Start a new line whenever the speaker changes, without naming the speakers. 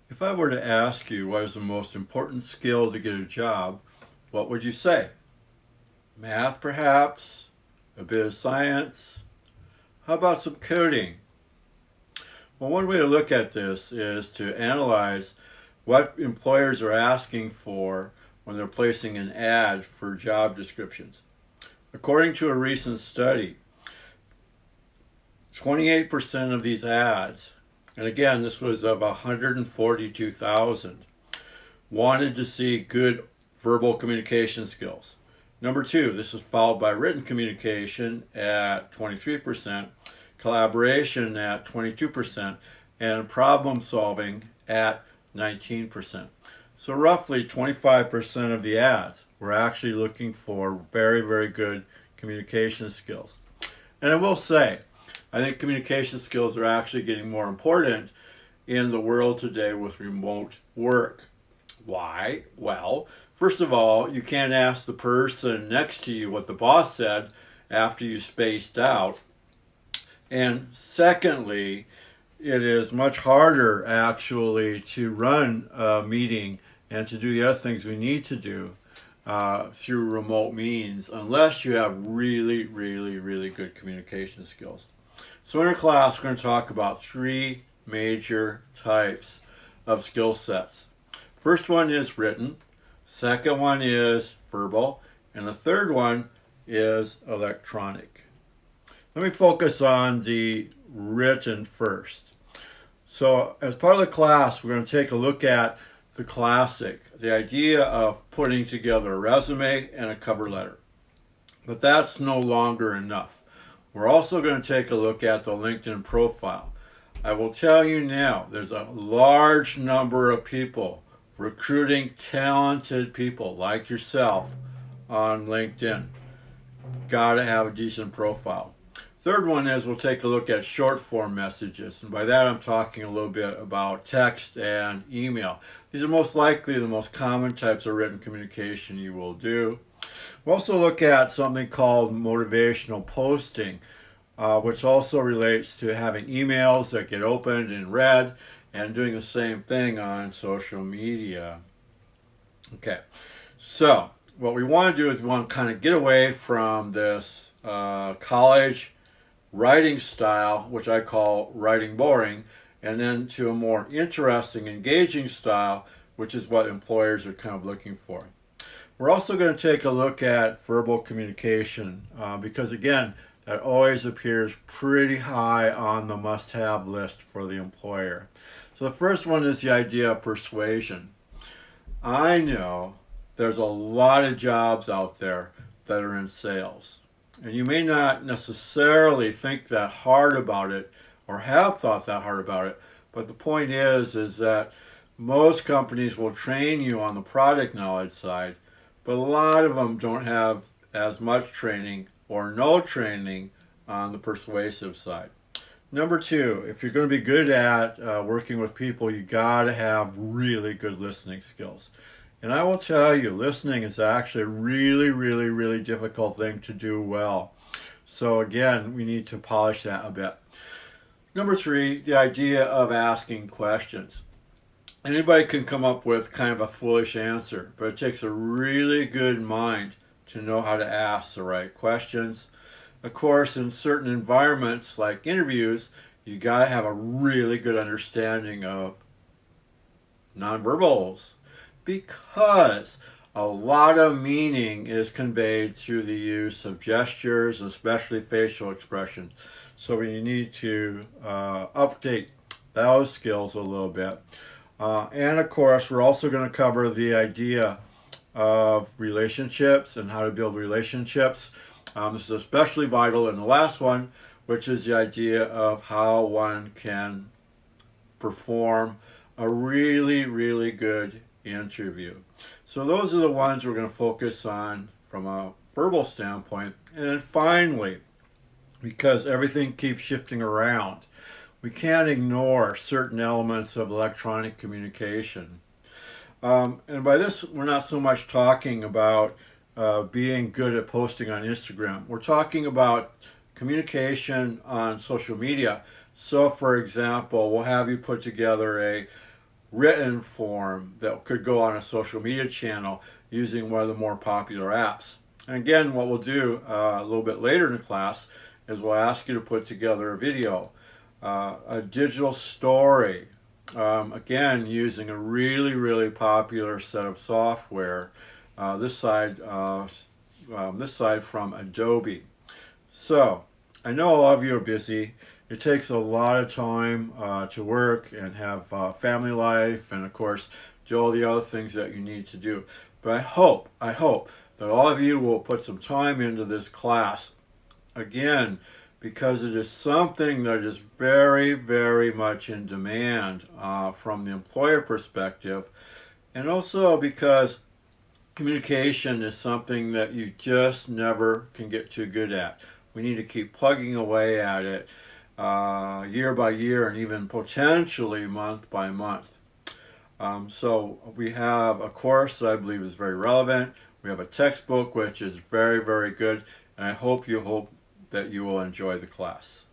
If I were to ask you what is the most important skill to get a job, what would you say? Math, perhaps? A bit of science? How about some coding? Well, one way to look at this is to analyze what employers are asking for when they're placing an ad for job descriptions. According to a recent study, 28% of these ads, and again, this was of 142,000, wanted to see good verbal communication skills. Number two, this is followed by written communication at 23%, collaboration at 22%, and problem solving at 19%. So roughly 25% of the ads were actually looking for very, very good communication skills. And I will say, I think communication skills are actually getting more important in the world today with remote work. Why? Well, first of all, you can't ask the person next to you what the boss said after you spaced out. And secondly, it is much harder actually to run a meeting and to do the other things we need to do through remote means unless you have really, really, really good communication skills. So in our class, we're going to talk about three major types of skill sets. First one is written, second one is verbal, and the third one is electronic. Let me focus on the written first. So as part of the class, we're going to take a look at the classic, the idea of putting together a resume and a cover letter. But that's no longer enough. We're also going to take a look at the LinkedIn profile. I will tell you now, there's a large number of people recruiting talented people like yourself on LinkedIn. Got to have a decent profile. Third one is we'll take a look at short form messages. And by that I'm talking a little bit about text and email. These are most likely the most common types of written communication you will do. We'll also look at something called motivational posting, which also relates to having emails that get opened and read and doing the same thing on social media. Okay, so what we want to do is we want to kind of get away from this college writing style, which I call writing boring, and then to a more interesting, engaging style, which is what employers are kind of looking for. We're also going to take a look at verbal communication because, again, that always appears pretty high on the must-have list for the employer. So the first one is the idea of persuasion. I know there's a lot of jobs out there that are in sales. And you may not necessarily think that hard about it or have thought that hard about it, but the point is that most companies will train you on the product knowledge side, but a lot of them don't have as much training or no training on the persuasive side. Number two, if you're going to be good at working with people, you got to have really good listening skills. And I will tell you, listening is actually a really, really, really difficult thing to do well. So again, we need to polish that a bit. Number three, the idea of asking questions. Anybody can come up with kind of a foolish answer, but it takes a really good mind to know how to ask the right questions. Of course, in certain environments like interviews, you got to have a really good understanding of nonverbals because a lot of meaning is conveyed through the use of gestures, especially facial expressions. So we need to update those skills a little bit. And of course, we're also going to cover the idea of relationships and how to build relationships. This is especially vital in the last one, which is the idea of how one can perform a really, really good interview. So those are the ones we're going to focus on from a verbal standpoint. And then finally, because everything keeps shifting around, we can't ignore certain elements of electronic communication. And by this, we're not so much talking about being good at posting on Instagram. We're talking about communication on social media. So, for example, we'll have you put together a written form that could go on a social media channel using one of the more popular apps. And again, what we'll do a little bit later in the class is we'll ask you to put together a video, a digital story, again using a really popular set of software. This side from Adobe. So I know a lot of you are busy. It takes a lot of time to work and have family life, and of course do all the other things that you need to do. But I hope that all of you will put some time into this class, again, because it is something that is very much in demand from the employer perspective, and also because communication is something that you just never can get too good at. We need to keep plugging away at it year by year, and even potentially month by month. So we have a course that I believe is very relevant. We have a textbook which is very good, and I hope that you will enjoy the class.